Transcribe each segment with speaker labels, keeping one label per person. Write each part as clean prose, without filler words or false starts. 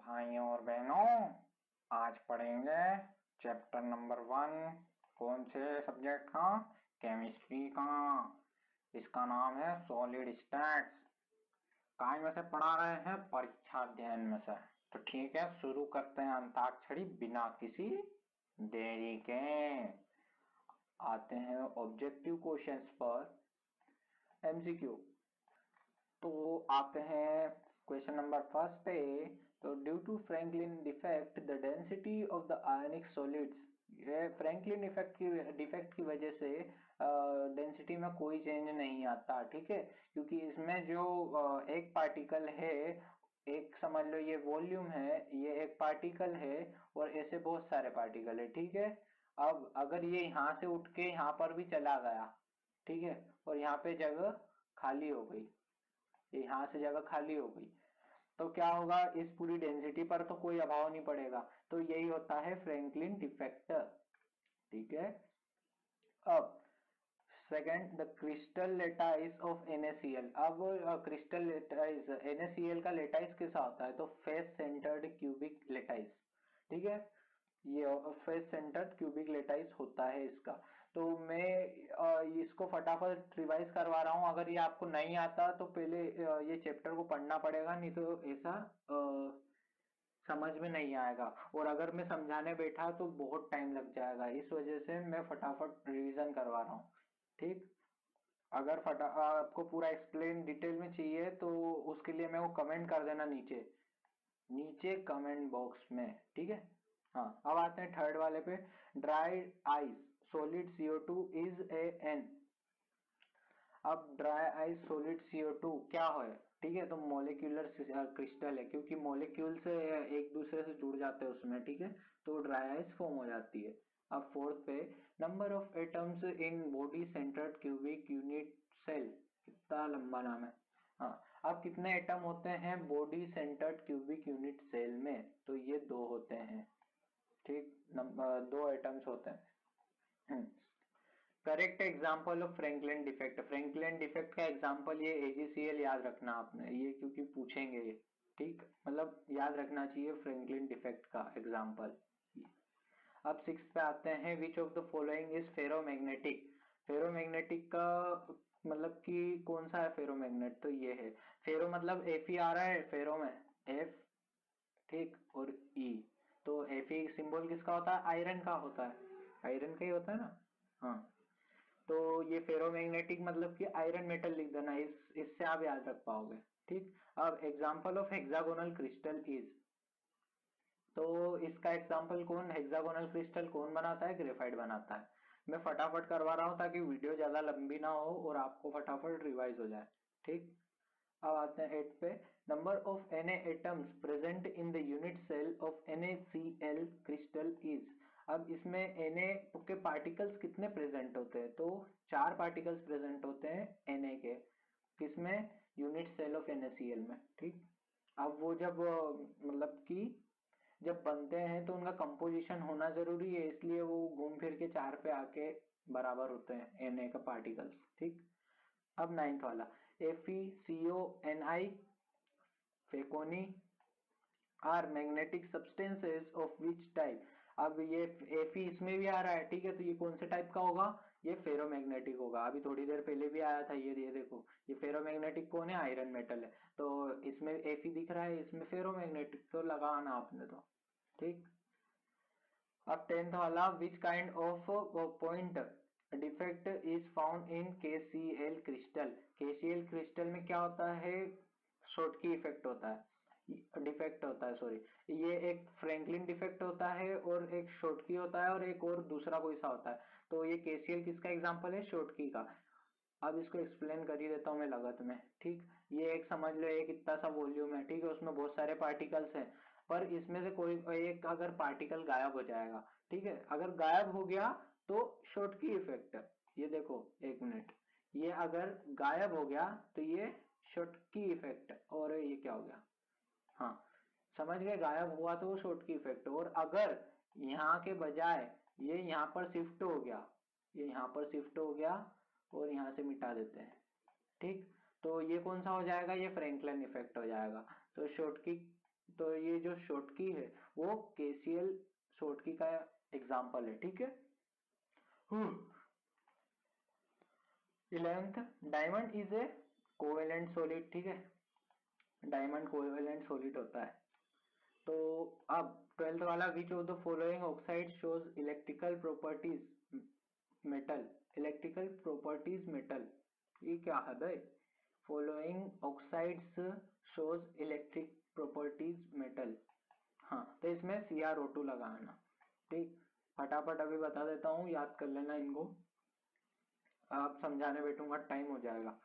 Speaker 1: भाइयों और बहनों, आज पढ़ेंगे चैप्टर नंबर 1। कौन से सब्जेक्ट का? केमिस्ट्री का। इसका नाम है सॉलिड स्टेट्स। काय में से पढ़ा रहे हैं? परीक्षा अध्ययन में से। तो ठीक है, शुरू करते हैं अंताक्षरी बिना किसी देरी के। आते हैं ऑब्जेक्टिव क्वेश्चंस पर। एमसीक्यू तो आते हैं क्वेश्चन नंबर फर्स्ट पे। तो due to Franklin defect the density of the ionic solids, ये फ्रैंकलिन डिफेक्ट की वजह से डेंसिटी में कोई चेंज नहीं आता। ठीक है, क्योंकि इसमें जो एक पार्टिकल है, एक समझ लो ये वॉल्यूम है, ये एक पार्टिकल है और ऐसे बहुत सारे पार्टिकल है। ठीक है, अब अगर ये यहाँ से उठ के यहाँ पर भी चला गया, ठीक है, और यहाँ पे जगह खाली हो गई, यहाँ से जगह खाली हो गई, तो क्या होगा? इस पूरी डेंसिटी पर तो कोई अभाव नहीं पड़ेगा। तो यही होता है फ्रैंकलिन डिफेक्ट। ठीक है, अब second, the crystal lattice of NaCl। अब क्रिस्टल लेटाइस NaCl का लेटाइस कैसा होता है? तो फेस सेंटर्ड क्यूबिक लेटाइस। ठीक है, ये फेस सेंटर्ड क्यूबिक लेटाइस होता है इसका। तो मैं इसको फटाफट रिवाइज करवा रहा हूँ। अगर ये आपको नहीं आता तो पहले ये चैप्टर को पढ़ना पड़ेगा, नहीं तो ऐसा समझ में नहीं आएगा। और अगर मैं समझाने बैठा तो बहुत टाइम लग जाएगा, इस वजह से मैं फटाफट रिवीजन करवा रहा हूँ। ठीक, अगर आपको पूरा एक्सप्लेन डिटेल में चाहिए तो उसके लिए मैं वो कमेंट कर देना नीचे नीचे कमेंट बॉक्स में। ठीक है, हाँ, अब आते हैं थर्ड वाले पे। Dry ice solid CO2 is a an. अब ड्राई आइस सॉलिड CO2 क्या है? ठीक है, तो मोलिक्यूलर क्रिस्टल है, क्योंकि मोलिक्यूल से एक दूसरे से जुड़ जाते हैं उसमें। ठीक है, तो ड्राई आइस फॉर्म हो जाती है। अब फोर्थ पे, number of atoms in body centred cubic unit cell. कितना लंबा नाम है। हाँ, अब कितने एटम होते हैं body centred cubic unit cell में? तो ये 2 होते हैं। ठीक, नंबर 2 एटम्स होते हैं। Correct example of Franklin defect. Franklin defect का एग्जाम्पल ये AgCl याद रखना आपने, ये क्योंकि पूछेंगे ये। ठीक, मतलब याद रखना चाहिए फ्रैंकलिन डिफेक्ट का एग्जाम्पल। अब सिक्स पे आते हैं, which of the following is ferromagnetic. Ferromagnetic का मतलब कि कौन सा है फेरोमैग्नेट? तो ये है फेरो, मतलब Fe आ रहा है फेरो में, F। ठीक, और E। तो Fe सिंबल किसका होता है? आयरन का होता है, आयरन का ही होता है ना। हाँ, तो ये फेरोमैग्नेटिक मतलब कि आयरन मेटल लिख देना, इस इससे आप याद रख पाओगे। ठीक, अब example of hexagonal crystal is. तो इसका एग्जांपल कौन, हेक्सागोनल क्रिस्टल कौन बनाता है? ग्रेफाइट बनाता है। मैं फटाफट करवा रहा हूँ ताकि वीडियो ज्यादा लंबी ना हो और आपको फटाफट रिवाइज हो जाए। ठीक, अब आते हैं 8 पे। Number of Na atoms present in the unit cell of NaCl crystal is. अब इसमें Na के पार्टिकल्स कितने प्रेजेंट होते हैं? तो 4 पार्टिकल्स प्रेजेंट होते हैं Na के। किसमें? यूनिट सेल ऑफ NaCl में। ठीक, अब वो जब मतलब कि जब बनते हैं तो उनका कंपोजिशन होना जरूरी है, इसलिए वो घूम फिर के 4 पे आके बराबर होते हैं Na का पार्टिकल्स। ठीक, अब नाइन्थ वाला, FeCO फेकोनी are magnetic substances of which type. अब ये Fe इसमें भी आ रहा है। ठीक है, तो ये कौन से टाइप का होगा? ये फेरोमैग्नेटिक होगा। अभी थोड़ी देर पहले भी आया था ये देखो, ये फेरोमैग्नेटिक कौन है? आयरन मेटल है। तो इसमें Fe दिख रहा है, इसमें फेरोमैग्नेटिक, तो लगाना आपने तो। ठीक, अब टेंथ वाला, which kind of point defect is found in KCl crystal. KCl crystal में क्या होता है? शॉर्टकी इफेक्ट होता है, डिफेक्ट होता है, सॉरी। ये एक फ्रैंकलिन डिफेक्ट होता है और एक शॉर्टकी होता है और एक और दूसरा कोई सा होता है। तो ये KCl किसका एग्जांपल है? शॉर्टकी का। अब इसको एक्सप्लेन कर ही देता हूँ मैं लगत में। ठीक, ये एक समझ लो एक इतना सा वॉल्यूम है, ठीक है, उसमें बहुत सारे पार्टिकल्स हैं, पर इसमें से कोई एक अगर पार्टिकल गायब हो जाएगा, ठीक है, अगर गायब हो गया तो शॉर्टकी इफेक्ट। ये देखो, एक मिनट, ये अगर गायब हो गया तो ये शॉर्टकी इफेक्ट, और ये क्या हो गया? हाँ, समझ गए, गायब हुआ तो वो शॉर्टकी इफेक्ट। और अगर यहाँ के बजाय ये यहाँ पर शिफ्ट हो गया, ये यहाँ पर शिफ्ट हो गया और यहाँ से मिटा देते हैं। ठीक, तो ये कौन सा हो जाएगा? ये फ्रैंकलिन इफेक्ट हो जाएगा। तो शॉर्टकी तो ये जो शॉटकी है वो KCl शॉटकी का एग्जाम्पल है, ठीक है। 11th, diamond is a covalent solid, ठीक है, डायमंड कोवेलेंट सॉलिड होता है। तो अब 12th वाला, which of the following oxide shows electrical properties metal, electrical properties metal, ये क्या है भाई, following oxides shows electric properties metal. हाँ, तो इसमें CrO2 लगाना, ठीक। फटाफट अभी बता देता हूँ, याद कर लेना इनको, आप समझाने बैठूंगा टाइम हो जाएगा।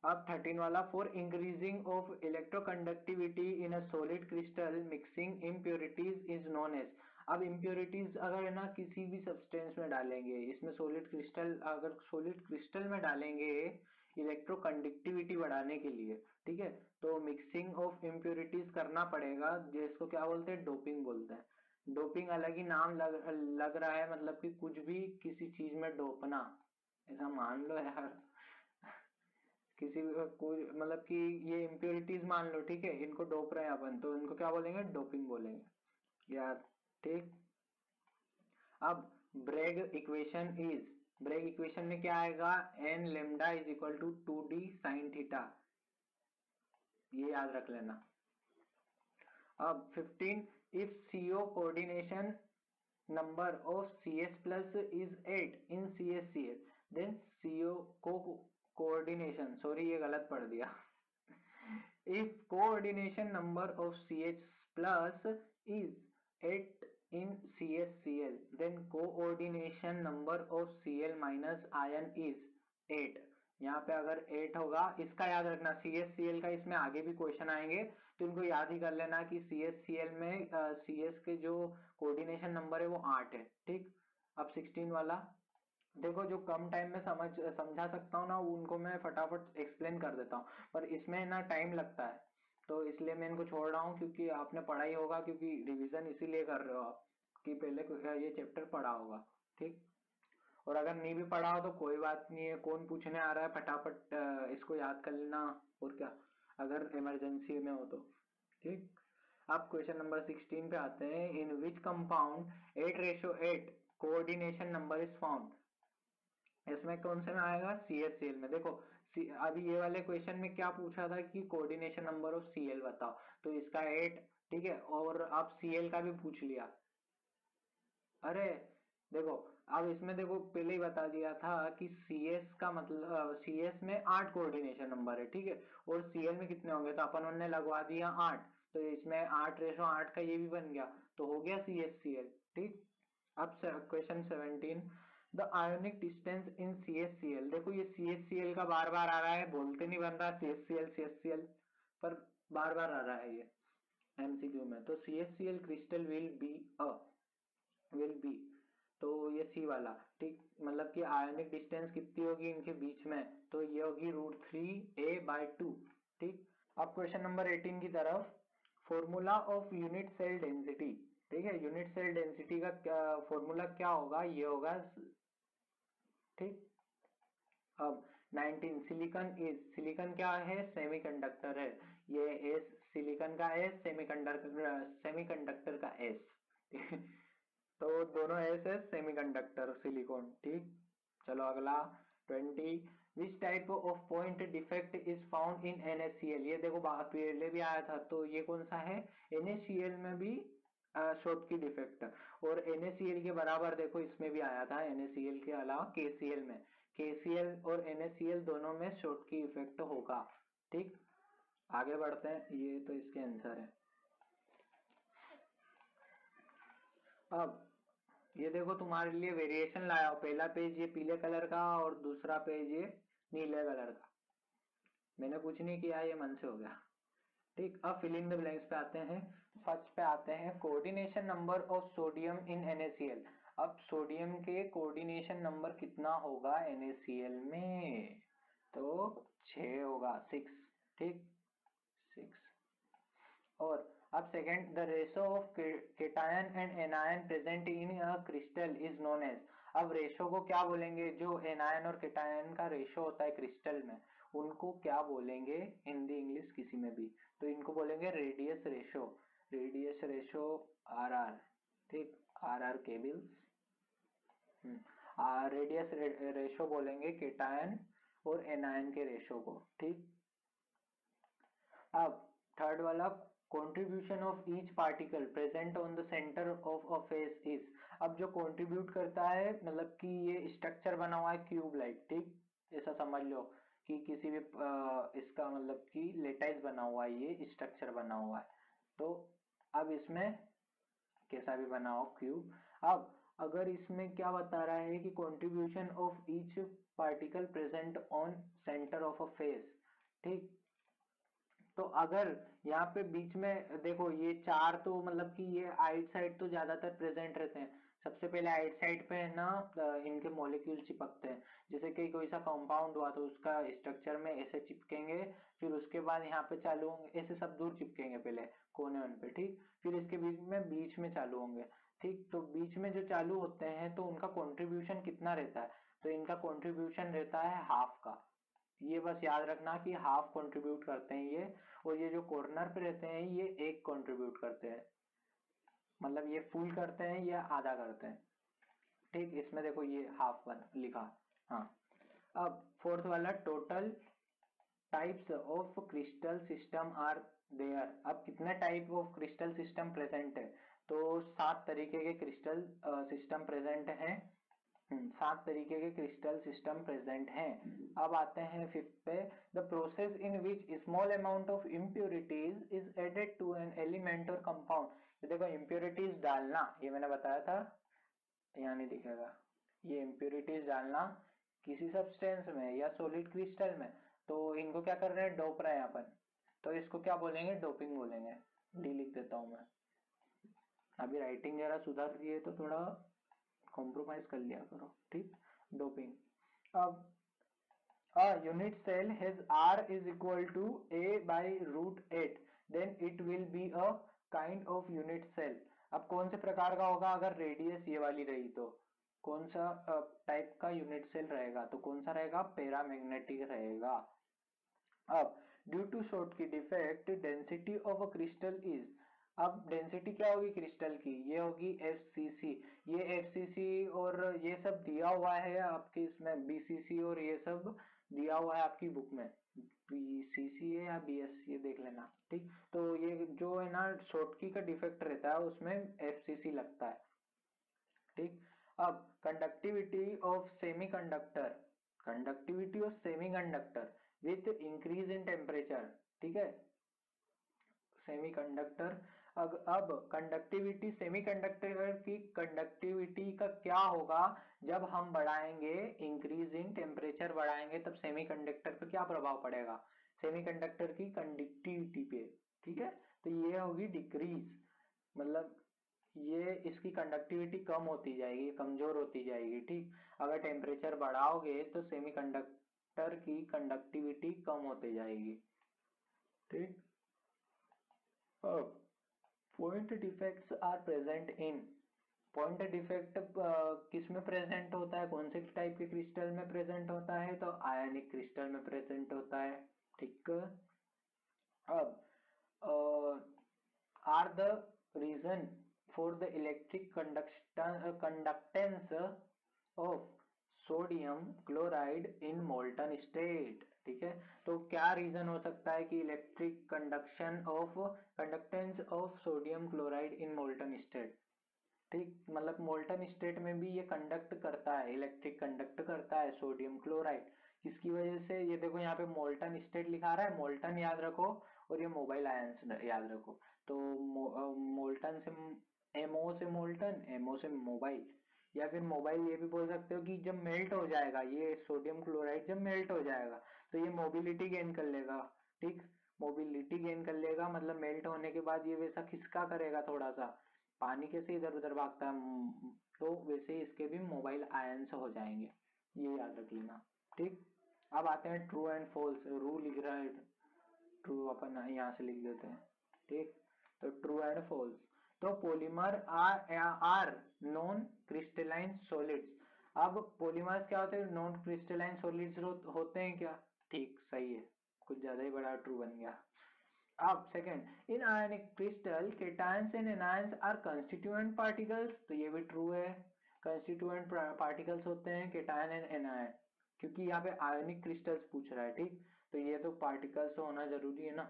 Speaker 1: अब 13 वाला, for increasing of electroconductivity in a solid crystal mixing impurities is known as. अब इम्प्योरिटीज अगर है ना किसी भी सब्सटेंस में डालेंगे, इसमें सॉलिड क्रिस्टल, अगर सॉलिड क्रिस्टल में डालेंगे इलेक्ट्रोकंडक्टिविटी बढ़ाने के लिए, ठीक है, तो मिक्सिंग ऑफ इम्प्योरिटीज करना पड़ेगा, जिसको क्या बोलते हैं, डोपिंग बोलते हैं। डोपिंग अलग ही नाम लग रहा है, मतलब कि कुछ भी किसी चीज में डोपना, ऐसा मान लो यार। किसी भी कोई मतलब कि ये इम्प्योरिटीज मान लो, ठीक है, इनको डोप रहे हैं अपन, तो इनको क्या बोलेंगे, डोपिंग बोलेंगे यार, ठीक। अब Bragg equation is, Bragg equation में क्या आएगा, n lambda is equal to 2D sine theta, ये याद रख लेना। अब 15, if CO coordination number of CS plus is 8 in CSCl, then CO को coordination, sorry ये गलत पढ़ दिया। if coordination number of CH plus is 8 in CSCl, then coordination number of Cl minus ion is 8। यहाँ पे अगर 8 होगा, इसका याद रखना, CSCl का इसमें आगे भी क्वेश्चन आएंगे, तो इनको याद ही कर लेना कि CSCl में CS के जो कोऑर्डिनेशन नंबर है वो 8 है, ठीक। अब 16 वाला, देखो जो कम टाइम में समझा सकता हूँ ना, उनको मैं फटाफट एक्सप्लेन कर देता हूँ, पर इसमें ना टाइम लगता है, तो इसलिए मैं इनको छोड़ रहा हूँ, क्योंकि आपने पढ़ा ही होगा, क्योंकि रिवीजन इसीलिए कर रहे हो आप कि पहले ये चैप्टर पढ़ा होगा, ठीक। और अगर नहीं भी पढ़ा हो तो कोई बात नहीं है, कौन पूछने आ रहा है, फटाफट इसको याद कर लेना, और क्या, अगर इमरजेंसी में हो तो, ठीक। अब क्वेश्चन नंबर 16 पे आते हैं, in which compound 8:8 coordination number is found. इसमें कौन से में आएगा, CHCl में। देखो अभी ये वाले क्वेश्चन में क्या पूछा था कि कोऑर्डिनेशन नंबर ऑफ Cl बताओ, तो इसका 8, ठीक है, और आप Cl का भी पूछ लिया। अरे देखो, अब इसमें देखो पहले ही बता दिया था कि CS का मतलब, CS में 8 कोऑर्डिनेशन नंबर है, ठीक है, और Cl में कितने होंगे, तो अपन ने लगवा दिया 8, तो इसमें 8:8 का ये भी बन गया, तो हो गया CHCl, ठीक। अब question 17, the ionic distance in CHCl, देखो ये CHCl का बार बार आ रहा है, बोलते नहीं बन रहा CHCl, पर बार बार आ रहा है ये MCQ में, तो CHCl क्रिस्टल विल बी, तो ये सी वाला, ठीक, मतलब कि आयोनिक डिस्टेंस कितनी होगी इनके बीच में, तो ये होगी √3a/2, ठीक। अब क्वेश्चन नंबर 18 की तरफ, formula of unit cell density, ठीक है, यूनिट सेल डेंसिटी का क्या फॉर्मूला, क्या होगा, ये होगा, ठीक। अब 19, सिलिकॉन इज, सिलिकॉन क्या है, सेमीकंडक्टर है, ये एस सिलिकॉन का एस, सेमीकंडक्टर का एस। तो दोनों एस है, सेमीकंडक्टर सिलिकॉन, ठीक। चलो अगला 20, which type of point defect is found in NaCl, ये देखो पहले भी आया था, तो ये कौन सा है, NaCl में भी शॉर्ट की डिफेक्ट, और NaCl के बराबर देखो इसमें भी आया था, NaCl के अलावा KCl में, KCl और NaCl दोनों में शॉर्ट की इफेक्ट होगा, ठीक। आगे बढ़ते हैं, ये तो इसके आंसर है। अब ये देखो तुम्हारे लिए वेरिएशन लाया हूं, पहला पेज ये पीले कलर का और दूसरा पेज ये नीले कलर का, मैंने कुछ नहीं किया, ये मन से हो गया, ठीक। अब फिल इन द ब्लैंक्स पे आते हैं, फर्स्ट पे आते हैं, coordination number of sodium in NaCl। अब सोडियम के कोऑर्डिनेशन नंबर कितना होगा NaCl में, तो 6 होगा, 6, ठीक, 6। और अब second, the ratio of cation and anion present in a crystal is known as. अब रेशो को क्या बोलेंगे, जो एनायन और केटायन का रेशो होता है क्रिस्टल में, उनको क्या बोलेंगे, हिंदी इंग्लिश किसी में भी, तो इनको बोलेंगे radius ratio, radius ratio R R, ठीक, आर आर केबल्स। रेडियस रेशो बोलेंगे केटायन और एनायन के रेशो को, ठीक। अब थर्ड वाला, contribution of each particle present on the centre of a face is. अब जो कंट्रीब्यूट करता है, मतलब कि ये स्ट्रक्चर बना हुआ है क्यूब लाइक, ठीक, ऐसा समझ लो कि किसी भी इसका मतलब कि लेटाइस बना हुआ है, ये स्ट्रक्चर बना हुआ है। तो अब इसमें कैसा भी बना हो क्यूब, अब अगर इसमें क्या बता रहा है कि contribution of each particle present on centre of a face, ठीक। तो अगर यहाँ पे बीच में देखो, ये चार तो मतलब कि ये आइट साइड तो ज्यादातर प्रेजेंट रहते हैं। सबसे पहले आइट साइड पे है ना, इनके मॉलिक्यूल चिपकते हैं। जैसे कि कोई सा कंपाउंड हुआ तो उसका स्ट्रक्चर में ऐसे चिपकेंगे, फिर उसके बाद यहाँ पे चालू होंगे, ऐसे सब दूर चिपकेंगे पहले कोने उन पे, ठीक। फिर इसके बीच में चालू होंगे, ठीक। तो बीच में जो चालू होते हैं तो उनका कॉन्ट्रीब्यूशन कितना रहता है, तो इनका कॉन्ट्रीब्यूशन रहता है हाफ का। ये बस याद रखना कि हाफ कंट्रीब्यूट करते हैं ये, और ये जो कॉर्नर पे रहते हैं ये एक कंट्रीब्यूट करते हैं, मतलब ये फुल करते हैं या आधा करते हैं, ठीक। इसमें देखो ये हाफ वन लिखा। हाँ, अब फोर्थ वाला, total types of crystal system are there. अब कितने type of crystal system present है, तो 7 तरीके के क्रिस्टल सिस्टम प्रेजेंट हैं। 7 तरीके के क्रिस्टल सिस्टम प्रेजेंट हैं। अब आते हैं फिफ्थ पे, the process in which small amount of impurities is added to an element और कंपाउंड। देखो इम्प्योरिटीज डालना, ये मैंने बताया था, यहाँ नहीं दिखेगा, ये इम्प्योरिटीज डालना किसी सब्सटेंस में या सॉलिड क्रिस्टल में, तो इनको क्या कर रहे हैं, डोप रहे हैं अपन, तो इसको क्या बोलेंगे, डोपिंग बोलेंगे। डी लिख देता हूं मैं, अभी राइटिंग जरा सुधार रही है तो थोड़ा कॉम्प्रोमाइज कर लिया करो, ठीक। डोपिंग। अब a unit cell has r is equal to a by root 8, then it will be a kind of unit cell। अब कौन से प्रकार का होगा, अगर रेडियस ये वाली रही तो कौन सा टाइप का यूनिट सेल रहेगा, तो कौन सा रहेगा, पैरामैग्नेटिक रहेगा। अब ड्यू टू शॉर्ट की defect density of a crystal is. अब डेंसिटी क्या होगी क्रिस्टल की, ये होगी एफसीसी। ये एफसीसी और ये सब दिया हुआ है आपके इसमें, बीसीसी और ये सब दिया हुआ है आपकी बुक में, बीसीसी है या बीएससी देख लेना, ठीक। तो ये जो है ना शॉर्ट की का डिफेक्ट रहता है उसमें एफसीसी लगता है, ठीक। अब conductivity of semiconductor, conductivity of semiconductor with increase in temperature, ठीक है, सेमीकंडक्टर। अब कंडक्टिविटी, सेमीकंडक्टर की कंडक्टिविटी का क्या होगा, जब हम बढ़ाएंगे, इंक्रीज इन टेम्परेचर बढ़ाएंगे तब सेमीकंडक्टर पे क्या प्रभाव पड़ेगा, सेमीकंडक्टर की कंडक्टिविटी पे, ठीक है। तो ये होगी डिक्रीज, मतलब ये इसकी कंडक्टिविटी कम होती जाएगी, कमजोर होती जाएगी, ठीक। अगर टेम्परेचर बढ़ाओगे तो सेमीकंडक्टर की कंडक्टिविटी कम होती जाएगी, ठीक। Point defects are present in. Point defect किस में प्रेजेंट होता है, कौन से टाइप के क्रिस्टल में प्रेजेंट होता है, तो आयनिक क्रिस्टल में प्रेजेंट होता है, ठीक। अब are the reason for the electric conductance of sodium chloride in molten state, ठीक है। तो क्या रीजन हो सकता है कि electric conductance of sodium chloride in molten state, ठीक, मतलब मोल्टन स्टेट में भी ये कंडक्ट करता है, इलेक्ट्रिक कंडक्ट करता है सोडियम क्लोराइड। किसकी वजह से, ये देखो यहाँ पे मोल्टन स्टेट लिखा रहा है, मोल्टन याद रखो और ये मोबाइल आयंस याद रखो। तो मोल्टन से एमओ से मोल्टन, एमओ से मोबाइल, या फिर मोबाइल ये भी बोल सकते हो कि जब मेल्ट हो जाएगा ये सोडियम क्लोराइड, जब मेल्ट हो जाएगा तो ये मोबिलिटी गेन कर लेगा, ठीक। मोबिलिटी गेन कर लेगा मतलब मेल्ट होने के बाद ये वैसा खिसका करेगा थोड़ा सा, पानी कैसे इधर उधर भागता है, तो वैसे ही इसके भी मोबाइल आयंस हो जाएंगे, ये याद रख लेना, ठीक। अब आते हैं ट्रू एंड फॉल्स, रू लिख रहा है, ट्रू अपन यहाँ से लिख देते हैं, ठीक। तो ट्रू एंड फॉल्स, तो polymer are non crystalline solids. अब पॉलीमर्स क्या होते हैं, नॉन क्रिस्टलाइन सॉलिड्स होते हैं क्या, ठीक, सही है, कुछ ज्यादा ही बड़ा ट्रू बन गया। अब second, in ionic crystal cations and anions are constituent particles, तो ये भी ट्रू है, कंस्टिट्यूएंट पार्टिकल्स होते हैं केटायन एंड एनायन, क्योंकि यहाँ पे आयनिक क्रिस्टल्स पूछ रहा है, ठीक, तो ये तो पार्टिकल्स होना जरूरी है ना,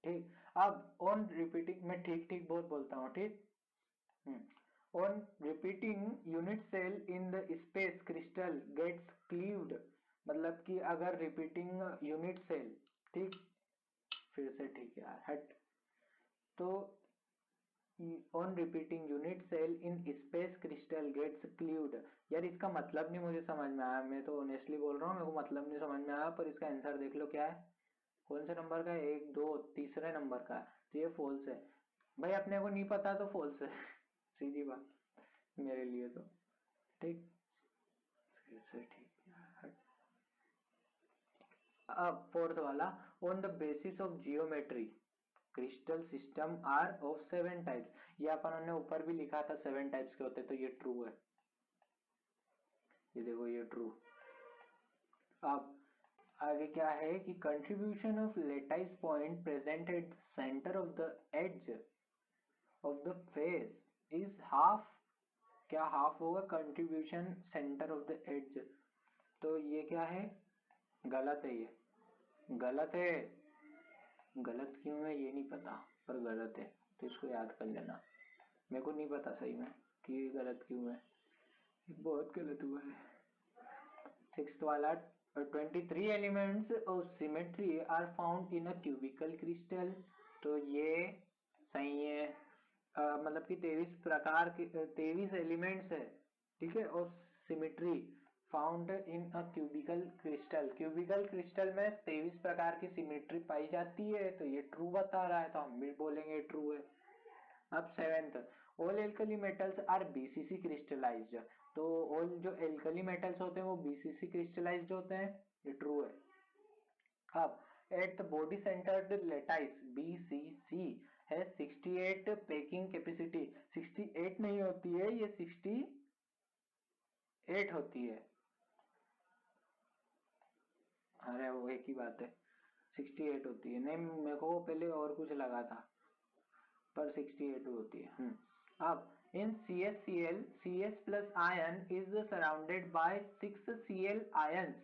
Speaker 1: ठीक। अब ऑन रिपीटिंग, मैं ठीक ठीक बहुत बोलता हूँ, ठीक। On repeating unit cell in the space crystal gets cleaved, मतलब कि अगर रिपीटिंग यूनिट सेल, ठीक, फिर से ठीक है यार, हट, तो on repeating unit cell in space crystal gets cleaved, यार इसका मतलब नहीं मुझे समझ में आया, मैं तो ऑनेस्टली बोल रहा हूँ, मेरे को मतलब नहीं समझ में आया, पर इसका आंसर देख लो क्या है, कौन से नंबर का है, एक दो तीसरे नंबर का है, तो ये फॉल्स है भाई, अपने को नहीं पता तो फॉल्स है सीधी बात मेरे लिए तो, ठीक, फिर से ठीक है। अब फोर्थ वाला, on the basis of geometry crystal system are of 7 types, ये अपन ने ऊपर भी लिखा था 7 टाइप्स के होते, तो ये ट्रू है, ये देखो ये ट्रू। अब आगे क्या है कि contribution of lattice point present at centre of the edge of the face is half, क्या हाफ होगा contribution centre of the edge, तो ये क्या है, गलत है, ये गलत है, गलत क्यों है ये नहीं पता, पर गलत है, तो इसको याद कर लेना, मेरे को नहीं पता सही में कि ये गलत क्यों है, बहुत गलत हुआ है। सिक्स्थ वाला, 23 elements of symmetry are found in a cubical crystal, तो ये सही है, मतलब कि 23 प्रकार के 23 एलिमेंट्स है, ठीक है, और symmetry found in a cubical crystal, cubical crystal में 23 प्रकार की सिमेट्री पाई जाती है, तो ये ट्रू बता रहा है, तो हम भी बोलेंगे ट्रू है। अब seventh, all alkali metals are BCC crystallized, तो ऑल जो एल्कली मेटल्स होते हैं वो बीसीसी क्रिस्टलाइज्ड होते हैं, ये ट्रू है। अब at the body centred lattice BCC है 68 पैकिंग कैपेसिटी, 68 नहीं होती है, ये 68 होती है, अरे वो एक ही बात है, 68 होती है, नहीं मेरे को पहले और कुछ लगा था, पर 68 होती है। अब इन CaCl Cs plus ion is surrounded by 6Cl ions,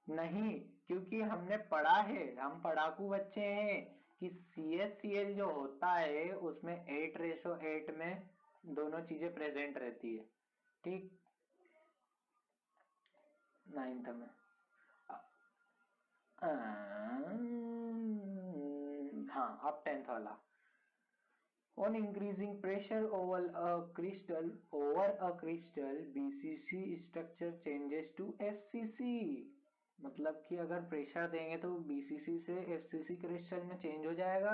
Speaker 1: नहीं, क्योंकि हमने पढ़ा है, हम पढ़ाकू बच्चे हैं कि CaCl जो होता है उसमें 8:8 में दोनों चीजें प्रेजेंट रहती है, ठीक, नाइन्थ में। हाँ, अब टेंथ वाला, on increasing pressure over a crystal BCC structure changes to FCC, मतलब कि अगर प्रेशर देंगे तो BCC से FCC क्रिस्टल में चेंज हो जाएगा,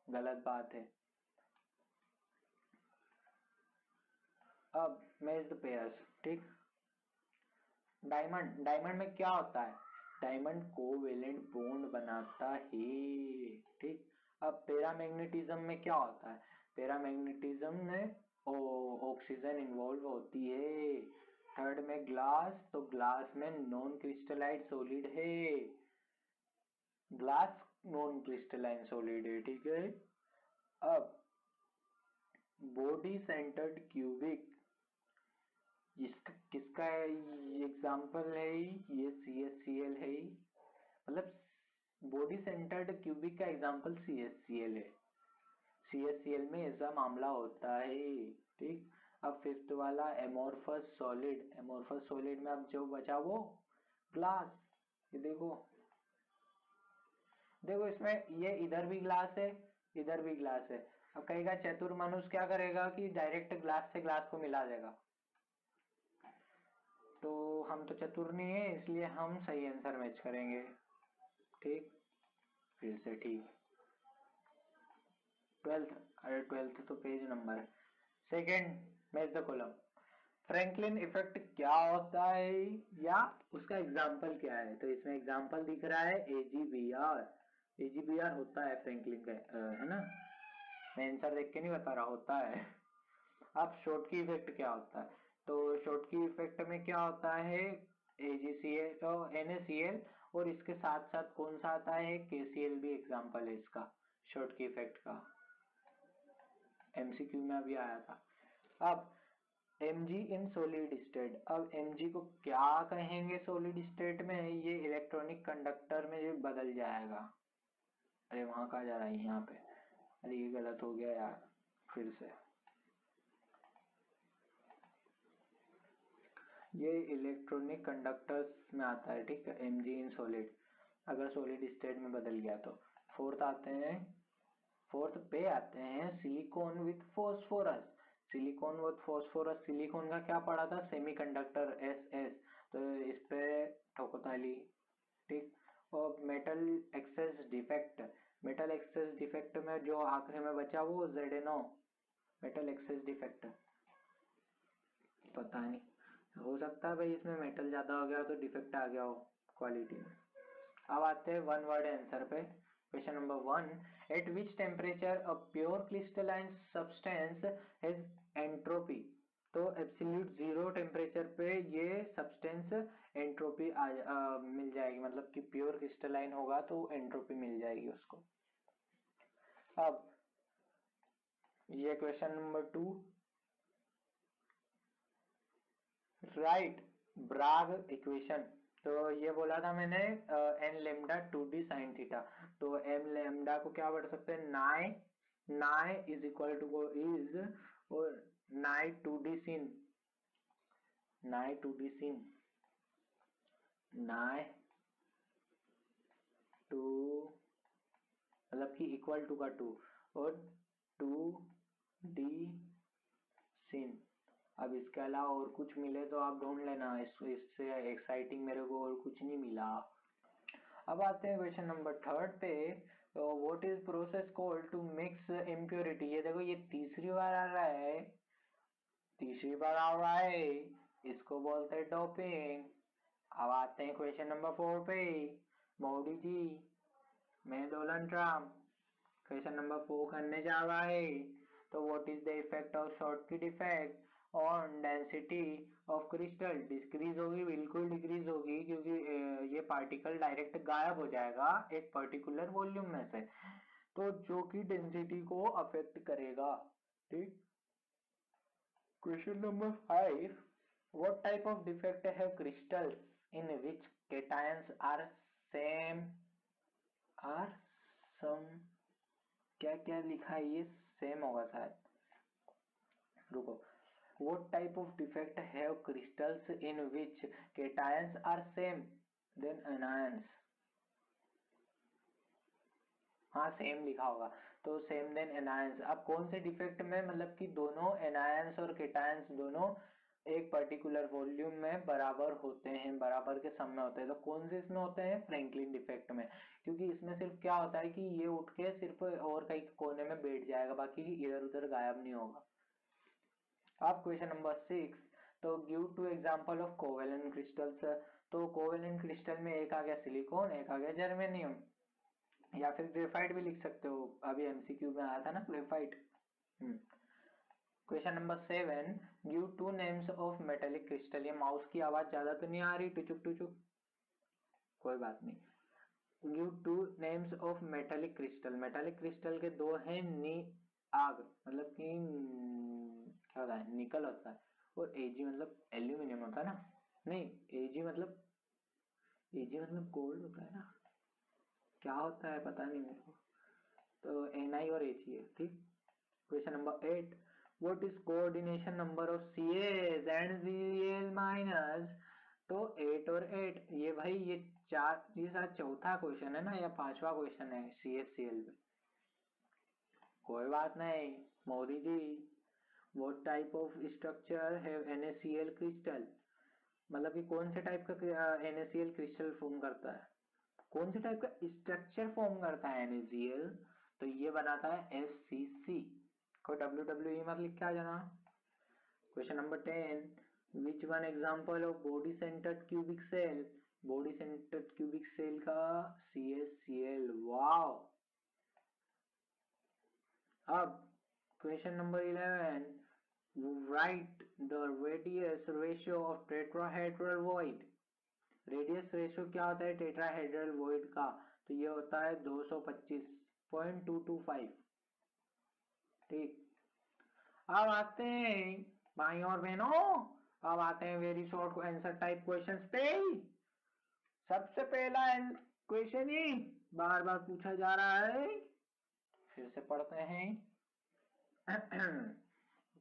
Speaker 1: गलत बात है। अब मैच द पेयर्स, ठीक, डायमंड, डायमंड में क्या होता है, डायमंड कोवेलेंट बॉन्ड बनाता है, ठीक। अब पैरामैग्नेटिज्म में क्या होता है, पैरामैग्नेटिज्म में ऑक्सीजन इन्वॉल्व होती है। थर्ड में ग्लास, तो ग्लास में नॉन क्रिस्टलाइन सॉलिड है, ग्लास नॉन क्रिस्टलाइन सॉलिड है, ठीक है। अब बॉडी सेंटर्ड क्यूबिक, इसका किसका एग्जाम्पल है, ये CaCl है, मतलब बॉडी सेंटर्ड क्यूबिक का एग्जाम्पल CaCl है, CaCl में ऐसा मामला होता है, ठीक। अब फिफ्थ वाला एमोर्फस सॉलिड, एमोर्फस सॉलिड में अब जो बचा वो ग्लास, ये देखो, देखो इसमें ये इधर भी ग्लास है, इधर भी ग्लास है, अब कहेगा चतुर मनुष्य क्या करेगा कि डायरेक्ट ग्लास से ग्लास को मिला देगा, तो हम तो चतुर नहीं है, इसलिए हम सही आंसर मैच करेंगे, ठीक, फिर से ठीक। ट्वेल्थ, अरे ट्वेल्थ तो पेज नंबर है, second match the column, Franklin effect क्या होता है या उसका एग्जाम्पल क्या है, तो इसमें एग्जाम्पल दिख रहा है AGBR, AGBR होता है फ्रैंकलिन का, है ना, मैं आंसर देख के नहीं बता रहा, होता है। अब शॉर्ट की इफेक्ट क्या होता है, तो शॉर्ट की इफेक्ट में क्या होता है, AgCl तो NaCl और इसके साथ साथ कौन सा आता है, KCl भी एग्जाम्पल है इसका, शॉर्टकी इफेक्ट का, MCQ में अभी आया था। अब Mg इन सॉलिड स्टेट, अब Mg को क्या कहेंगे सॉलिड स्टेट में, ये इलेक्ट्रॉनिक कंडक्टर में ये बदल जाएगा। अरे वहां कहा जा रहा है, यहाँ पे, अरे ये गलत हो गया यार, फिर से, ये इलेक्ट्रॉनिक कंडक्टर्स में आता है, ठीक है, Mg इन सॉलिड, अगर सॉलिड स्टेट में बदल गया तो। फोर्थ आते हैं, फोर्थ पे आते हैं silicon with phosphorus. Silicon with phosphorus, silicon का क्या पढ़ा था, सेमीकंडक्टर SS, तो इस पे ठोको ताली, ठीक। और metal access defect, metal access defect में जो आखिरी में बचा वो ZNO, मेटल एक्सेस डिफेक्ट, पता नहीं, हो सकता है भाई इसमें मेटल ज्यादा हो गया तो डिफेक्ट आ गया हो क्वालिटी में। अब आते हैं वन वर्ड आंसर पे। Question number 1, eight which temperature a pure crystalline substance has entropy. तो एब्सोल्यूट जीरो टेम्परेचर पे ये सब्सटेंस एंट्रोपी मिल जाएगी, मतलब कि प्योर क्रिस्टलाइन होगा तो एंट्रोपी मिल जाएगी उसको। अब ये question number 2, write Bragg equation. तो ये बोला था मैंने n lambda 2d sine theta, तो एम लेमडा को क्या बढ़ सकते हैं, नाई, नाई इज इक्वल टू इज, और नाई 2d सिन, नाई 2d सिन, नाई टू मतलब कि इक्वल टू का 2, और 2d सिन। अब इसके अलावा और कुछ मिले तो आप ढूंढ लेना, इससे एक्साइटिंग मेरे को और कुछ नहीं मिला। अब आते हैं क्वेश्चन नंबर 3 पे। तो what is process called to mix impurity. ये देखो ये तीसरी बार आ रहा है, तीसरी बार आ रहा है, इसको बोलते हैं डोपिंग। अब आते हैं क्वेश्चन नंबर 4 पे। मोदी जी, मैं डोनाल्ड ट्रम्प क्वेश्चन नंबर 4 करने जा रहा है। तो what is the effect of shortcut effect on density of crystal. Decrease होगी, बिल्कुल डिक्रीज होगी, क्योंकि ये पार्टिकल डायरेक्ट गायब हो जाएगा एक पर्टिकुलर वॉल्यूम में से, तो जो कि डेंसिटी को अफेक्ट करेगा, ठीक। Question number 5, what type of defect have crystals in which cations are same, are some, क्या क्या लिखा है ये, सेम होगा शायद, रुको। What type of defect have crystals in which cations are same than anions? हाँ सेम लिखा होगा, तो सेम देन एनायंस। अब कौन से डिफेक्ट में, मतलब कि दोनों एनायंस और केटायंस दोनों एक पर्टिकुलर वॉल्यूम में बराबर होते हैं, बराबर के सम में होते हैं, तो कौन से इसमें होते हैं, फ्रैंकलिन डिफेक्ट में, क्योंकि इसमें सिर्फ क्या होता है कि ये उठ के सिर्फ और कहीं कोने में बैठ जाएगा, बाकी इधर उधर गायब नहीं होगा। अब क्वेश्चन नंबर 6, तो give two example of covalent crystals. तो कोवेलेंट क्रिस्टल में एक आ गया सिलिकॉन, एक आ गया जर्मेनियम, या फिर ग्रेफाइट भी लिख सकते हो, अभी MCQ में आया था ना graphite. Question number 7, give two names of metallic crystal. ये माउस की आवाज ज्यादा तो नहीं आ रही, टुचुक टुचुक, कोई बात नहीं। Give two names of metallic crystal. Metallic crystal के दो हैं, नी आग मतलब कि क्या होता है, निकल होता है, और एजी मतलब एल्यूमिनियम होता है ना, नहीं, एजी मतलब गोल्ड होता है ना, क्या होता है पता नहीं मेरे को, तो Ni और Ag है, ठीक। Question number 8, what is coordination number of CS and Cl minus. तो 8 और 8, ये भाई ये चार, ये शायद चौथा क्वेश्चन है ना या पांचवा क्वेश्चन है CHCl में, कोई बात नहीं। Modi ji, what type of structure have NaCl crystal. मतलब कि कौन से टाइप का NaCl क्रिस्टल फॉर्म करता है, कौन से टाइप का स्ट्रक्चर फॉर्म करता है NaCl, तो ये बनाता है SCC। कोई WWE मत लिख के आ जाना। Question number 10, which one example of body centred cubic cell. Body centred cubic cell का CHCl, वाओ। अब question number 11, write the radius ratio of tetrahedral void. Radius ratio क्या होता है टेट्राहेड्रल वॉइड का, तो ये होता है 225.225। ठीक, अब आते हैं भाई और बहनों, अब आते हैं very short answer type questions पे। सबसे पहला क्वेश्चन ही बार बार पूछा जा रहा है, फिर से पढ़ते हैं।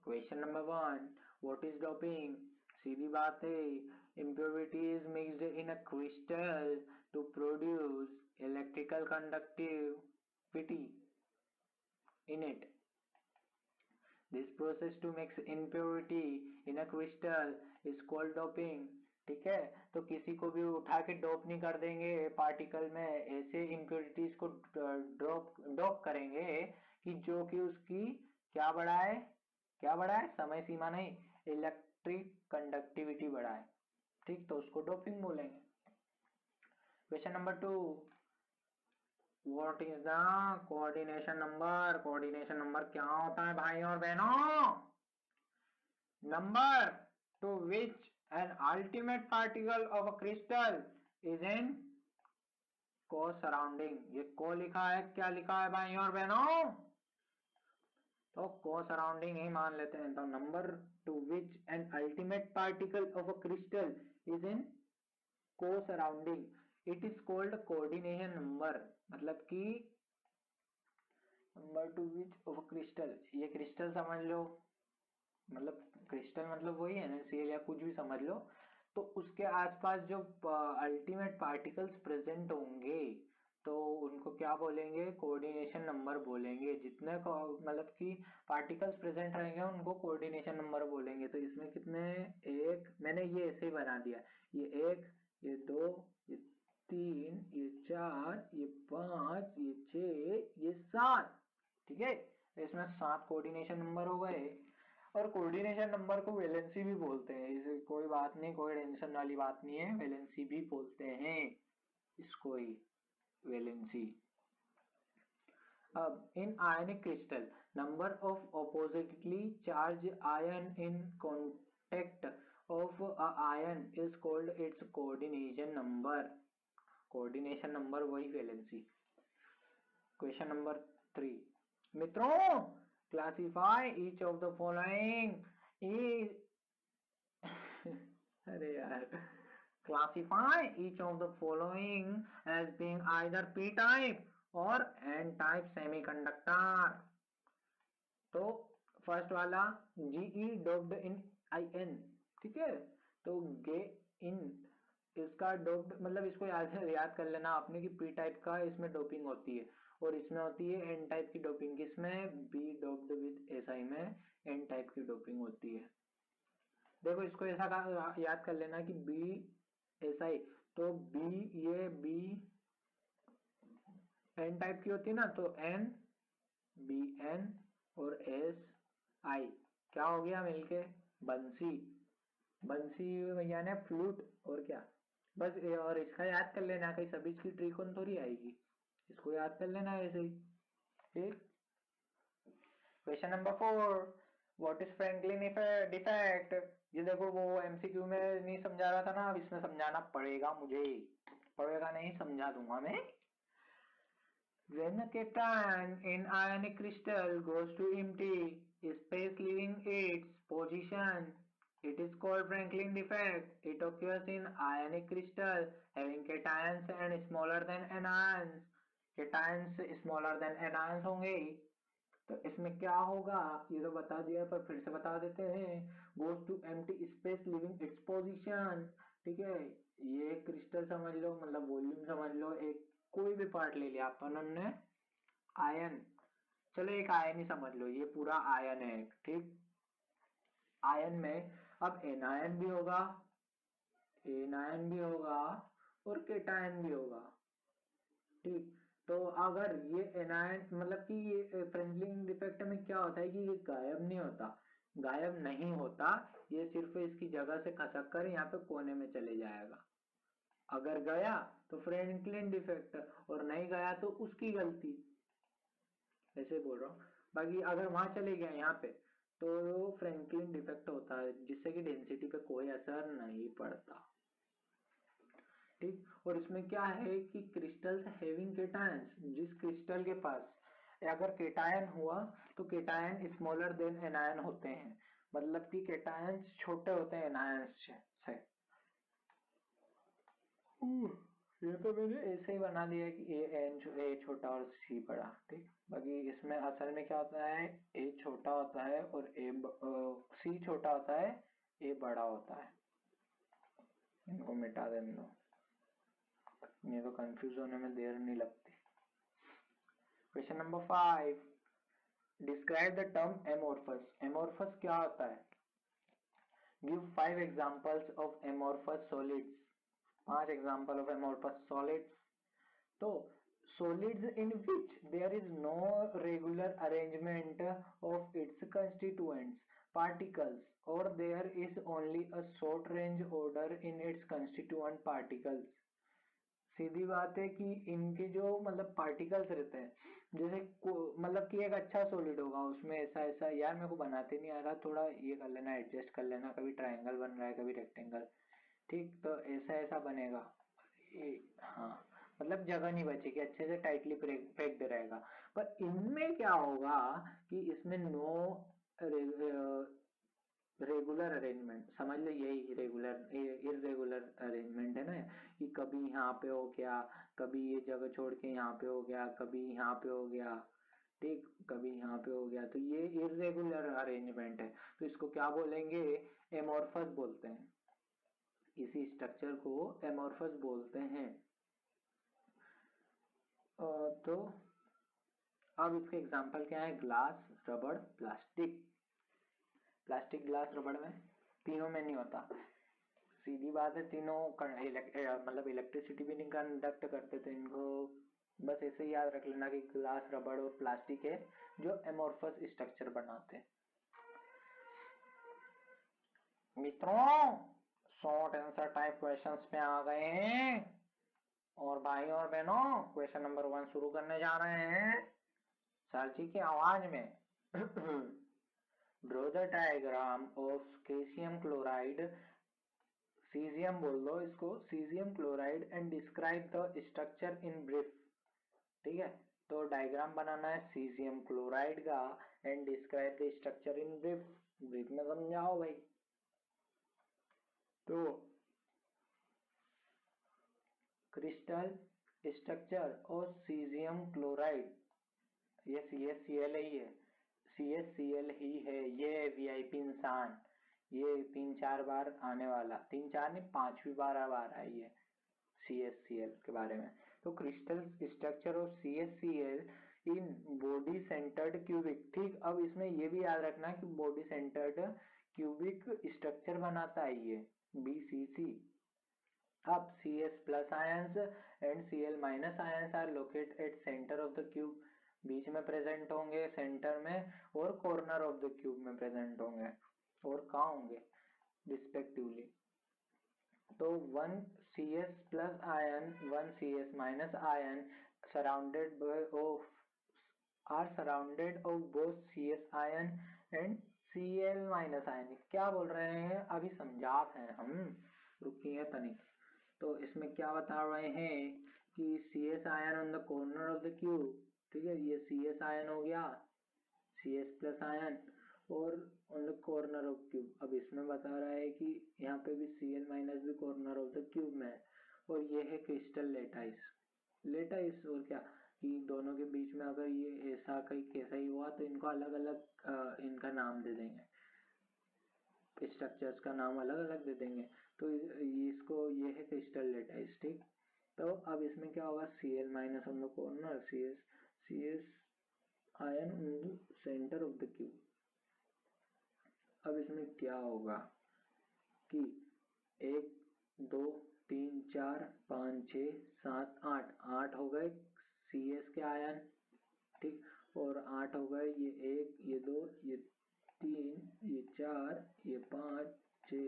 Speaker 1: Question number 1, what is doping? सीधी बात है, impurities mixed in a crystal to produce electrical conductivity in it. This process to mix impurity in a crystal is called doping. ठीक है, तो किसी को भी उठा के डोप नहीं कर देंगे पार्टिकल में, ऐसे इम्प्योरिटीज को डोप करेंगे कि जो कि उसकी क्या बढ़ाए, क्या बढ़ाए, समय सीमा नहीं, इलेक्ट्रिक कंडक्टिविटी बढ़ाए। ठीक, तो उसको डोपिंग बोलेंगे। Question number 2, what is the coordination number? Coordination number क्या होता है भाई और बहनों? Number to which an ultimate particle of a crystal is in को सराउंडिंग। ये को लिखा है, क्या लिखा है भाई और बहनों? तो को सराउंडिंग ही मान लेते हैं। तो number to which an ultimate particle of a crystal is in को surrounding, it is called coordination number. मतलब कि number to which of crystal, ये क्रिस्टल समझ लो, मतलब क्रिस्टल मतलब वही है ना, सेल या कुछ भी समझ लो। तो उसके आसपास जो अल्टीमेट पार्टिकल्स प्रेजेंट होंगे तो उनको क्या बोलेंगे? कोऑर्डिनेशन नंबर बोलेंगे। जितने मतलब कि पार्टिकल्स प्रेजेंट रहेंगे उनको कोऑर्डिनेशन नंबर बोलेंगे। तो इसमें कितने, एक, मैंने ये ऐसे ही बना दिया, ये एक, ये दो, ये तीन, ये चार, ये पांच, ये छह, ये सात। ठीक है, इसमें 7 कोऑर्डिनेशन नंबर हो गए। और कोऑर्डिनेशन नंबर को वैलेंसी भी बोलते हैं, इसे कोई बात नहीं, कोई टेंशन वाली बात नहीं है, वैलेंसी भी बोलते हैं इसको ही, वैलेंसी। अब in ionic crystal, number of oppositely charge ion in contact of a ion is called its coordination number. Coordination number वही वैलेंसी। क्वेश्चन नंबर 3, मित्रों, classify each of the following is अरे यार, classify each of the following as being either P type और N type semiconductor. तो first वाला GE doped in I N. ठीक है, तो गे इन, इसका डोप्ड मतलब इसको याद कर लेना आपने कि पी टाइप का इसमें डोपिंग होती है और इसमें होती है एन टाइप की डोपिंग। किसमें? बी डोप्ड विद एसआई में एन टाइप की डोपिंग होती है। देखो इसको ऐसा याद कर लेना कि बी एसआई, तो बी, ये बी एन टाइप की होती है ना, तो एन, बी एन और एस आई क्या हो गया मिलके? बंसी। बंसी भैया ने फ्लूट, और क्या, बस और इसका याद कर लेना, कहीं सभी की ट्री कौन थोड़ी आएगी, इसको याद कर लेना ऐसे ही। ठीक, question number 4, what is Franklin defect? ये देखो वो एमसीक्यू में नहीं समझा रहा था ना, अब इसमें समझाना पड़ेगा मुझे, पड़ेगा नहीं, समझा दूंगा मैं। When a cation in ionic crystal goes to empty space leaving its position, it is called Franklin defect. It occurs in ionic crystal having cations and smaller than anions. Cations smaller than anions होंगे, तो इसमें क्या होगा ये तो बता दिया, पर फिर से बता देते हैं। Goes to empty space leaving its position. ठीक है, ये क्रिस्टल समझ लो, मतलब वॉल्यूम समझ लो, एक कोई भी पार्ट ले लिया अपन हमने, आयन, चलो एक आयन ही समझ लो, ये पूरा आयन है। ठीक, आयन में अब एनायन भी होगा, एनायन भी होगा और केटायन भी होगा। ठीक, तो अगर ये एनायन मतलब कि ये फ्रेंकलिन डिफेक्ट में क्या होता है कि ये गायब नहीं होता, गायब नहीं होता, ये सिर्फ इसकी जगह से खसक कर यहाँ पे कोने में चले जाएगा। अगर गया तो फ्रैंकलिन डिफेक्ट, और नहीं गया तो उसकी गलती, ऐसे बोल रहा हूँ। बाकी अगर वहां चले गया यहाँ पे तो फ्रैंकलिन डिफेक्ट होता है, जिससे कि डेंसिटी पे कोई असर नहीं पड़ता। ठीक। और इसमें क्या है कि क्रिस्टल्स हैविंग केटायंस, जिस क्रिस्टल के पास अगर केटायन हुआ तो केटायन स्मॉलर देन एनायन होते हैं, मतलब कि केटायंस छोटे होते हैं एनायंस से। ये तो मैंने ऐसे ही बना दिया है कि ए छोटा और सी बड़ा, ठीक। बाकी इसमें असल में क्या होता है, ए छोटा होता है और सी छोटा होता है, ए बड़ा होता है। इनको मिटा देने दो, ये तो कंफ्यूज होने में देर नहीं लगती। Question number 5, describe the term amorphous. Amorphous क्या होता है? Give 5 examples of amorphous solids. 5 example of amorphous solids. तो solids in which there is no regular arrangement of its constituents particles or there is only a short range order in its constituent particles। सीधी बात है कि इनके जो मतलब particles रहते हैं, जैसे मतलब कि एक अच्छा सॉलिड होगा उसमें ऐसा ऐसा, यार मेरे को बनाते नहीं आ रहा, थोड़ा ये कर लेना, एडजस्ट कर लेना, कभी ट्रायंगल बन रहा है कभी रेक्टेंगल, ठीक। तो ऐसा ऐसा बनेगा हाँ, मतलब जगह नहीं बचेगी, अच्छे से टाइटली पैक्ड रहेगा। पर इनमें क्या होगा कि इसमें नो रेगुलर अरेंजमेंट, समझ लो यही रेगुलर इरेगुलर अरेंजमेंट है ना, कि कभी यहाँ पे हो गया, कभी ये जगह छोड़ के यहाँ पे हो गया, कभी यहाँ पे हो गया, ठीक, कभी यहाँ पे हो गया, तो ये इरेगुलर अरेंजमेंट है। तो इसको क्या बोलेंगे? एमोर्फस बोलते हैं। इसी स्ट्रक्चर को एमोर्फस बोलते हैं। तो अब इसके एग्जांपल क्या है? ग्लास, रबड़, प्लास्टिक। प्लास्टिक, ग्लास, रबड़ में तीनों में नहीं होता, सीधी बात है, तीनों मतलब इलेक्ट्रिसिटी भी नहीं कंडक्ट करते, तो इनको बस ऐसे ही याद रख लेना कि ग्लास, रबड़ और प्लास्टिक है जो एमोर्फस स्ट्रक्चर बनाते हैं। मित्रों, शॉर्ट आंसर टाइप क्वेश्चंस पे आ गए हैं, और भाई और बहनों क्वेश्चन नंबर 1 शुरू करने जा रहे हैं सर जी की आवाज में। Draw the diagram of calcium chloride, caesium बोल दो इसको, caesium chloride, and describe the structure in brief. ठीक है, तो डायग्राम बनाना है सीजियम क्लोराइड का, and describe the structure in brief. Brief में समझाओ भाई। तो क्रिस्टल स्ट्रक्चर और सीजियम क्लोराइड, ये CaCl ही है, CaCl ही है, ये वीआईपी इंसान, ये 3-4 बार आने वाला, 3-4 नहीं 5वीं बार अब आ रहा है ये CaCl के बारे में। तो crystal structure of CaCl in body centred cubic, ठीक। अब इसमें ये भी याद रखना कि बॉडी सेंटर्ड क्यूबिक स्ट्रक्चर बनाता है ये BCC। अब Cs plus ions and Cl minus ions are located at center of the cube, बीच में प्रेजेंट होंगे सेंटर में, और कॉर्नर ऑफ द क्यूब में प्रेजेंट होंगे, और कहाँ होंगे रिस्पेक्टिवली। तो 1 Cs plus ion 1 Cs minus ion surrounded by of are surrounded of both Cs ion and Cl minus ion। क्या बोल रहे हैं अभी समझाते हैं हम, रुकिए तनिक। तो इसमें क्या बता रहे हैं कि CS ion on the corner of the cube, ठीक है, ये CS आयन हो गया, CS प्लस आयन, और on the corner of cube. अब इसमें बता रहा है कि यहाँ पे भी Cl माइनस भी कॉर्नर ऑफ द क्यूब में है, और ये है क्रिस्टल लेटाइस। लेटाइस और क्या कि दोनों के बीच में अगर ये ऐसा कहीं कैसा ही हुआ तो इनको अलग अलग इनका नाम दे देंगे, स्ट्रक्चर्स का नाम अलग अलग दे देंगे। तो इसको ये है क्रिस्टल लेटाइस, ठीक। तो अब इसमें क्या होगा? Cl minus on the corner, CS ion on the centre of the cube. अब इसमें क्या होगा कि 1 2 3 4 5 6 7 8, 8 हो गए CS के आयन, ठीक, और 8 हो गए ये 1 ये 2 ये 3 ये 4 ये 5 6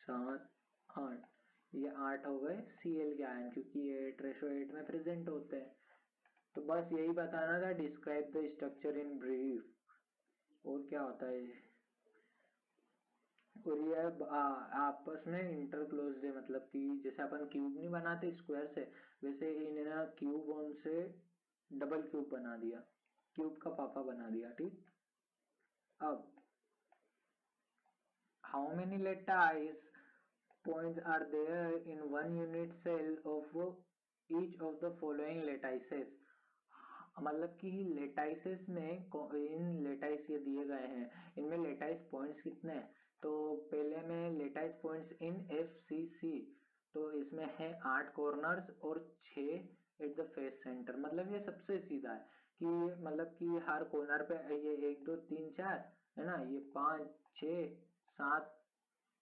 Speaker 1: 7 8, ये 8 हो गए Cl के आयन, क्योंकि ये 8:8 में प्रेजेंट होते हैं। तो बस यही बताना था, describe the structure in brief. और क्या होता है, और ये आपस में इंटरक्लोज्ड है, मतलब कि जैसे अपन क्यूब नहीं बनाते स्क्वायर से, वैसे इन्होंने क्यूब ऑन से डबल क्यूब बना दिया, क्यूब का पापा बना दिया। ठीक, अब how many lattice points are there in one unit cell of each of the following lattices। मतलब कि लेटाइसेस में इन लेटाइस ये दिए गए हैं, इनमें लेटाइस पॉइंट्स कितने हैं? तो पहले में lattice points in F C C, तो इसमें है 8 कॉर्नर्स और 6 एट द फेस सेंटर। मतलब ये सबसे सीधा है कि मतलब कि हर कॉर्नर पे ये 1 2 3 4 है ना, ये 5 6 7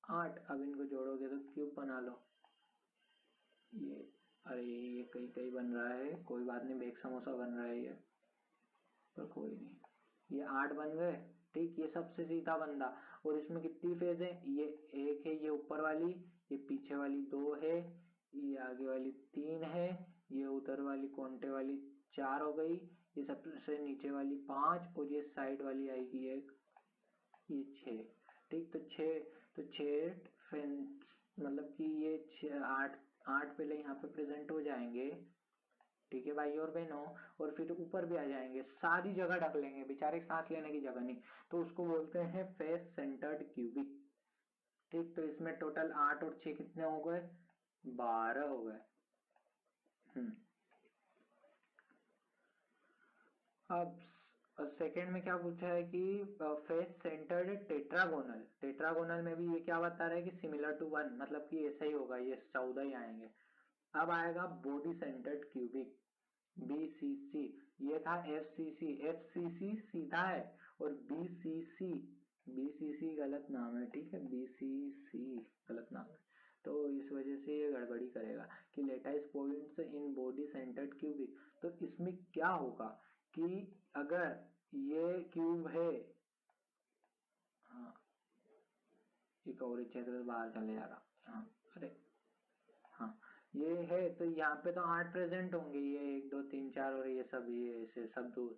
Speaker 1: 8। अब इनको जोड़ोगे तो क्यूब बना लो। ये अरे ये कहीं कहीं बन रहा है, कोई बात नहीं, बेग समोसा बन रहा है ये, पर कोई नहीं। ये 8 बन गए। ठीक, ये सबसे सीधा बंदा। और इसमें कितनी फेज है? ये 1 है, ये ऊपर वाली, ये पीछे वाली 2 है, ये आगे वाली 3 है, ये उधर वाली कोंटे वाली 4 हो गई, ये सबसे नीचे वाली 5 और ये साइड वाली आएगी एक, ये 6। ठीक, तो 6, तो 6 मतलब कि ये 6 8 8 पहले यहाँ पे प्रेजेंट हो जाएंगे। ठीक है भाई और बहनों, और फिर ऊपर भी आ जाएंगे, सारी जगह ढक लेंगे, बेचारे सांस लेने की जगह नहीं, तो उसको बोलते हैं फेस सेंटर्ड क्यूबिक। ठीक, तो इसमें टोटल 8 और 6 कितने हो गए? 12 हो गए। हम्म। अब सेकंड में क्या पूछा है कि फेस सेंटर्ड टेट्रागोनल, टेट्रागोनल में भी ये क्या बता रहा है कि सिमिलर टू 1, मतलब कि ऐसा ही होगा, ये 14 ही आएंगे। अब आएगा बॉडी सेंटर्ड क्यूबिक, बीसीसी। ये था एफसीसी, एफसीसी सीधा है, और बीसीसी, बीसीसी गलत नाम है। ठीक है, बीसीसी गलत नाम है, तो इस वजह से ये गड़बड़ी करेगा कि लेटाइस पॉइंट्स इन बॉडी सेंटर्ड क्यूबिक। तो इसमें क्या होगा कि अगर ये क्यूब है, हाँ एक और क्षेत्र बाहर चले जा रहा, हाँ अरे हाँ, ये है तो यहाँ पे तो 8 प्रेजेंट होंगे, ये 1 2 3 4 और ये सब, ये ऐसे सब दूर।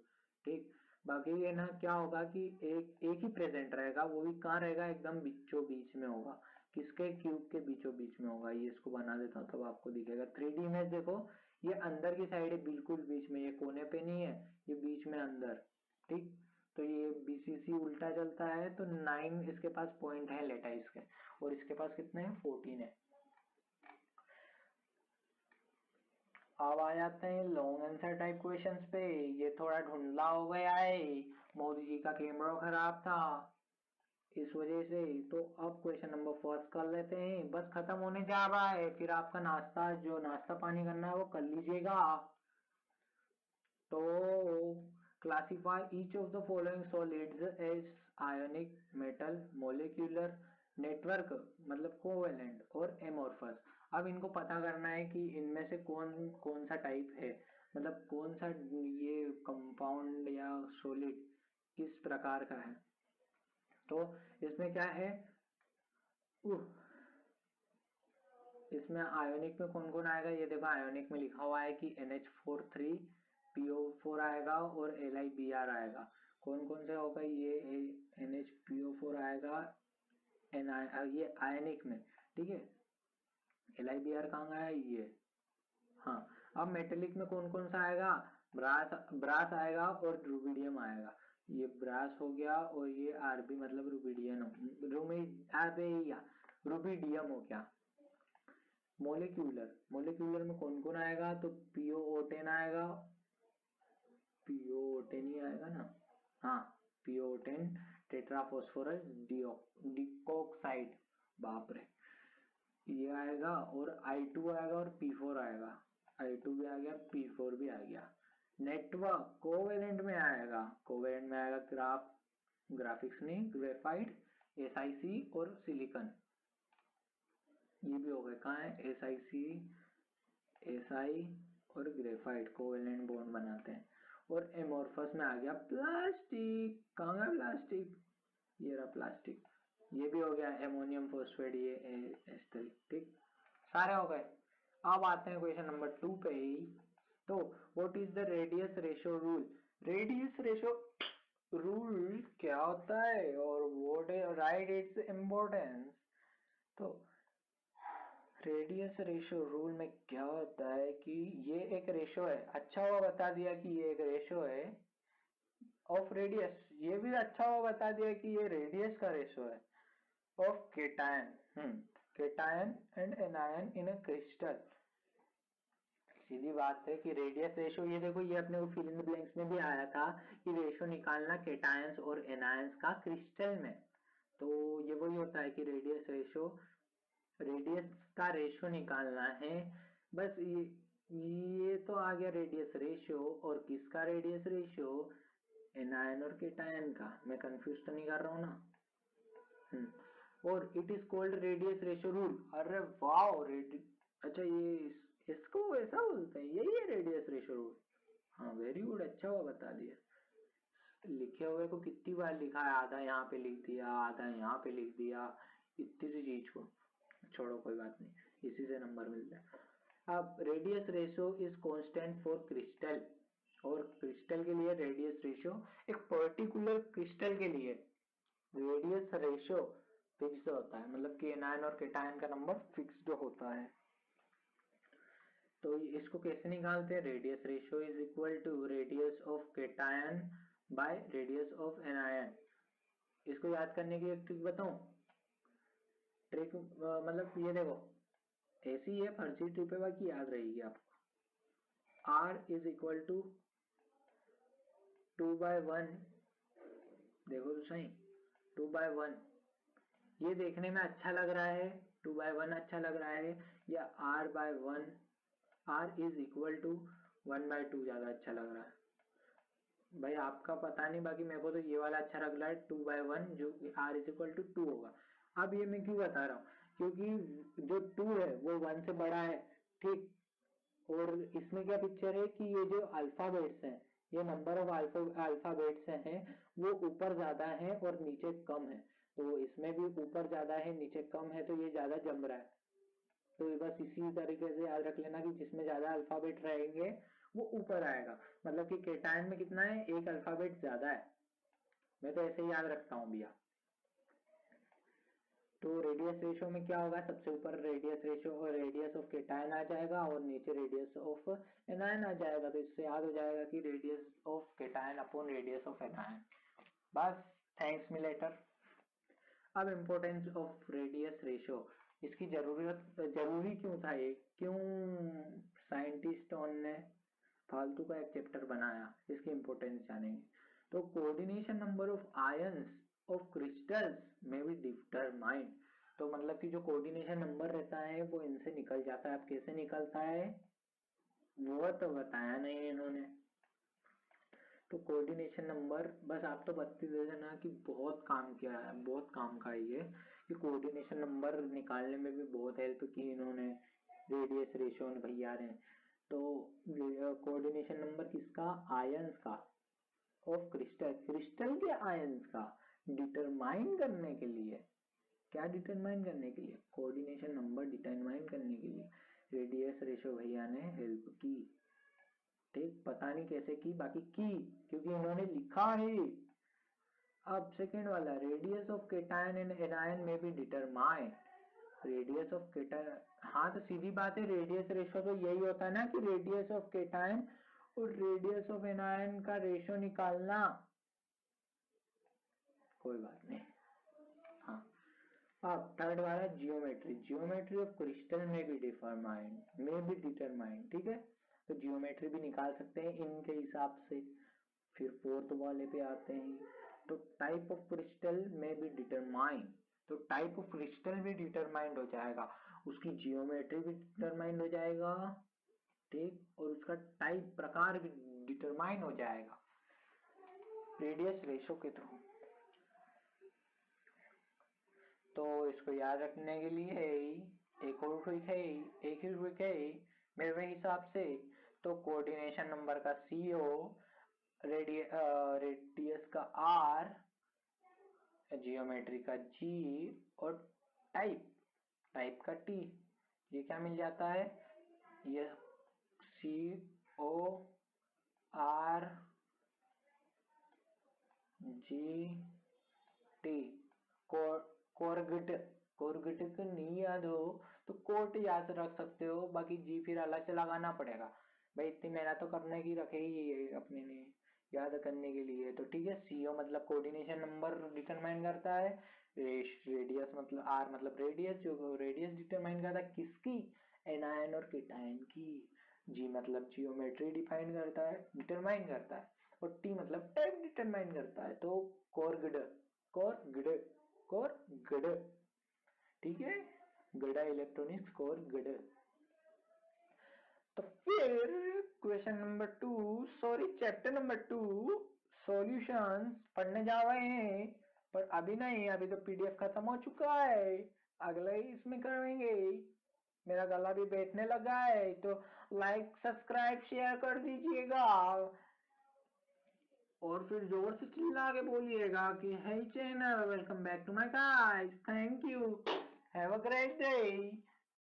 Speaker 1: ठीक, बाकी ये ना क्या होगा कि एक एक ही प्रेजेंट रहेगा, वो भी कहाँ रहेगा? एकदम बीचों बीच में होगा। किसके? क्यूब के बीचों बीच में होगा। ये इसको बना देता हूँ तब आपको दिखेगा। 3D इमेज देखो, ये अंदर की साइड है, बिल्कुल बीच में, ये कोने पे नहीं है, ये बीच में अंदर। ठीक, तो ये बीसीसी उल्टा चलता है, तो 9 इसके पास पॉइंट है लेटाइस के, और इसके पास कितने हैं? 14 है। अब आ जाते हैं लॉन्ग आंसर टाइप क्वेश्चंस पे। ये थोड़ा धुंधला हो गया है, मोदी जी का कैमरा खराब था इस वजह से। तो अब क्वेश्चन नंबर फर्स्ट कर लेते हैं, बस खत्म होने जा रहा है, फिर आपका नाश्ता, जो नाश्ता पानी करना है वो कर लीजिएगा। तो classify each of the following solids as ionic, metal, molecular, network मतलब कोवेलेंट और एमोर्फस। अब इनको पता करना है कि इनमें से कौन कौन सा टाइप है, मतलब कौन सा ये कंपाउंड या सॉलिड किस प्रकार का है। तो इसमें क्या है, उह, इसमें आयोनिक में कौन कौन आएगा? ये देखो आयोनिक में लिखा हुआ है कि NH43 PO4 आएगा और LiBr आएगा। कौन कौन से होगा ये? NHPO4 आएगा ये आयनिक में। ठीक है, LiBr कहाँ आया? ये। हाँ, अब मेटेलिक में कौन कौन सा आएगा? ब्रास, ब्रास आएगा और रुबिडियम आएगा। ये ब्रास हो गया और ये आरबी मतलब रुबिडियम, रूमी अबे या रुबिडियम हो गया। मोलिक्यूलर, मोलिक्यूलर में कौन कौन आएगा? तो PO10 आएगा, PO10 ही आएगा ना, हाँ PO10 टेट्राफॉस्फोरस डिकॉक्साइड, बाप रे, ये आएगा, और I2 आएगा और P4 आएगा। I2 भी आ गया, P4 भी आ गया। नेटवर्क कोवेलेंट में आएगा, कोवेलेंट में आएगा ग्राफिक्स नहीं, ग्रेफाइट, SiC और सिलिकॉन। ये भी हो गए, कहाँ है? SiC, SI और ग्रेफाइट कोवेलेंट बॉन्ड बनाते हैं। और एमोर्फस में आ गया प्लास्टिक, कहाँ गया प्लास्टिक? ये रहा प्लास्टिक। ये भी हो गया एमोनियम फॉस्फेट, ये एस्टर। ठीक, सारे हो गए। अब आते हैं क्वेश्चन नंबर 2 पे ही। तो what is the radius ratio rule? Radius ratio rule क्या होता है और व्हाट राइट इट्स इम्पोर्टेंस। तो रेडियस रेशियो रूल में क्या होता है कि ये एक रेशियो है, अच्छा हुआ बता दिया कि ये एक रेशियो है ऑफ रेडियस, ये भी अच्छा हुआ बता दिया कि ये रेडियस का रेशियो है of cation, cation and anion in a crystal. सीधी बात है कि रेडियस रेशियो, ये देखो ये अपने को फिल इन द ब्लैंक्स में भी आया था कि रेशियो निकालना केटायंस और एनायंस का क्रिस्टल में। तो ये वही होता है कि रेडियस रेशियो, रेडियस का रेशियो निकालना है। बस ये तो आ गया रेडियस रेशियो, और किसका रेडियस रेशियो, एनायन और केटायन का। मैं कंफ्यूज तो नहीं कर रहा हूँ ना। और it is called radius ratio rule. अरे वाह, अच्छा ये इसको ऐसा बोलते हैं, यही है रेडियस रेशियो रूल। हाँ वेरी गुड, अच्छा हुआ बता दिया। लिखे हुए को कितनी बार लिखा है, आधा यहाँ पे लिख दिया आधा यहाँ पे लिख दिया, इतनी सी चीज को छोड़ो, कोई बात नहीं, इसी से नंबर मिलता है। अब radius ratio is constant for crystal, और क्रिस्टल के लिए रेडियस रेशियो, एक पर्टिकुलर क्रिस्टल के लिए रेडियस रेशियो फिक्स होता है, मतलब कि एनायन और केटायन का नंबर फिक्स्ड होता है। तो इसको कैसे निकालते हैं, radius ratio is equal to radius of cation by radius of anion. इसको याद करने की एक ट्रिक बताऊं, ट्रिक मतलब ये देखो ऐसी है फर्जी ट्रिक है, बाकी याद रहेगी आपको। आर इज इक्वल टू 2/1, देखो तो सही, 2/1, ये देखने में अच्छा लग रहा है, 2/1 अच्छा लग रहा है, या R/1, R is equal to 1/2 ज्यादा अच्छा लग रहा है। भाई आपका पता नहीं, बाकी मेरे को तो ये वाला अच्छा लग रहा है 2/1, जो R इज इक्वल टू 2 होगा। अब ये मैं क्यों बता रहा हूँ, क्योंकि जो 2 है वो 1 से बड़ा है, ठीक। और इसमें क्या पिक्चर है कि ये जो अल्फाबेट्स हैं, ये नंबर ऑफ अल्फाबेट्स हैं, वो ऊपर ज्यादा है और नीचे कम है। तो इसमें भी ऊपर ज्यादा है नीचे कम है, तो ये ज्यादा जम रहा है। तो बस इसी तरीके से याद रख लेना कि जिसमें ज्यादा अल्फाबेट रहेंगे वो ऊपर आएगा, मतलब कि केटायन में कितना है, एक अल्फाबेट ज्यादा है। मैं तो ऐसे ही याद रखता हूँ भैया। तो रेडियस रेशियो में क्या होगा, सबसे ऊपर रेडियस रेशियो और रेडियस ऑफ केटायन आ जाएगा और नीचे रेडियस ऑफ एनायन आ जाएगा। तो इससे याद हो जाएगा कि radius of cation upon radius of anion. बस, थैंक्स मी लेटर। अब इम्पोर्टेंस ऑफ रेडियस रेशियो, इसकी जरूरी क्यों था ये, क्यों साइंटिस्टों ने फालतू का एक चैप्टर बनाया, इसकी इम्पोर्टेंस जानेंगे। तो coordination number of ions of crystals में भी डिटरमाइन, तो मतलब कि जो कोऑर्डिनेशन नंबर रहता है वो इनसे निकल जाता है। अब कैसे निकलता है वो तो बताया नहीं इन्होंने। तो कोऑर्डिनेशन नंबर, बस आप तो बत्ती दे देना कि बहुत काम किया है, बहुत काम का ये कि कोऑर्डिनेशन नंबर निकालने में भी बहुत हेल्प की इन्होंने, रेडियस रेशियो भैया ने। तो कोऑर्डिनेशन नंबर किसका, आयंस का, ऑफ क्रिस्टल, क्रिस्टल के आयंस का डिटरमाइन करने के लिए, क्या डिटरमाइन करने के लिए, कोऑर्डिनेशन नंबर डिटरमाइन करने के लिए रेडियस रेशियो भैया ने हेल्प की। ठीक, पता नहीं कैसे की, बाकी की, क्योंकि इन्होंने लिखा है। अब सेकेंड वाला, radius of cation and anion में भी डिटरमाइन, रेडियस ऑफ केटायन, हाँ तो सीधी बात है, रेडियस रेशियो तो यही होता है ना कि रेडियस ऑफ केटायन और रेडियस ऑफ एनायन का रेशियो निकालना। कोई बात नहीं। हाँ, अब थर्ड वाला जियोमेट्री, जियोमेट्री ऑफ क्रिस्टल में भी डिटरमाइन, ठीक है। तो जियोमेट्री भी निकाल सकते हैं इनके हिसाब से। फिर फोर्थ वाले पे आते हैं, तो टाइप ऑफ क्रिस्टल में भी डिटरमाइन, तो टाइप ऑफ क्रिस्टल भी डिटरमाइंड हो जाएगा, उसकी जियोमेट्री भी डिटरमाइंड हो जाएगा, ठीक, और उसका टाइप प्रकार भी डिटरमाइन हो जाएगा रेडियस रेशो के थ्रू। तो इसको याद रखने के लिए एक और ट्रिक है, एक ही ट्रिक है मेरे हिसाब से। तो कोऑर्डिनेशन नंबर का CO, रेडियस का R, जियोमेट्री का G, और टाइप टाइप का T, ये क्या मिल जाता है, ये CO R जी टी कोरगट। कोरगट को नहीं याद हो तो कोट याद रख सकते हो, बाकी जी फिर अलग से लगाना पड़ेगा। भाई इतनी मेहनत तो करने की रखे ही है अपने ने याद करने के लिए, तो ठीक है। सीओ मतलब कोऑर्डिनेशन नंबर डिटरमाइन करता है। रेडियस मतलब आर मतलब रेडियस, जो रेडियस डिटरमाइन करता है किसकी, एनायन और केटायन की। जी मतलब जियोमेट्री डिफाइन करता है, डिटरमाइन करता है। और टी मतलब टाइप डिटरमाइन करता है। तो कोरगड, कोरगड, कोरगड, ठीक है। गड़ा इलेक्ट्रॉनिक्स कोरगड। तो फिर question number 2, sorry chapter number 2 solutions पढ़ने जा रहे हैं। पर अभी नहीं, अभी तो पीडीएफ खत्म हो चुका है, अगले ही इसमें करेंगे। मेरा गला भी बैठने लगा है, तो लाइक सब्सक्राइब शेयर कर दीजिएगा। और फिर जोर से चिल्ला के बोलिएगा कि hey channel, welcome back to my guys, thank you, have a great day.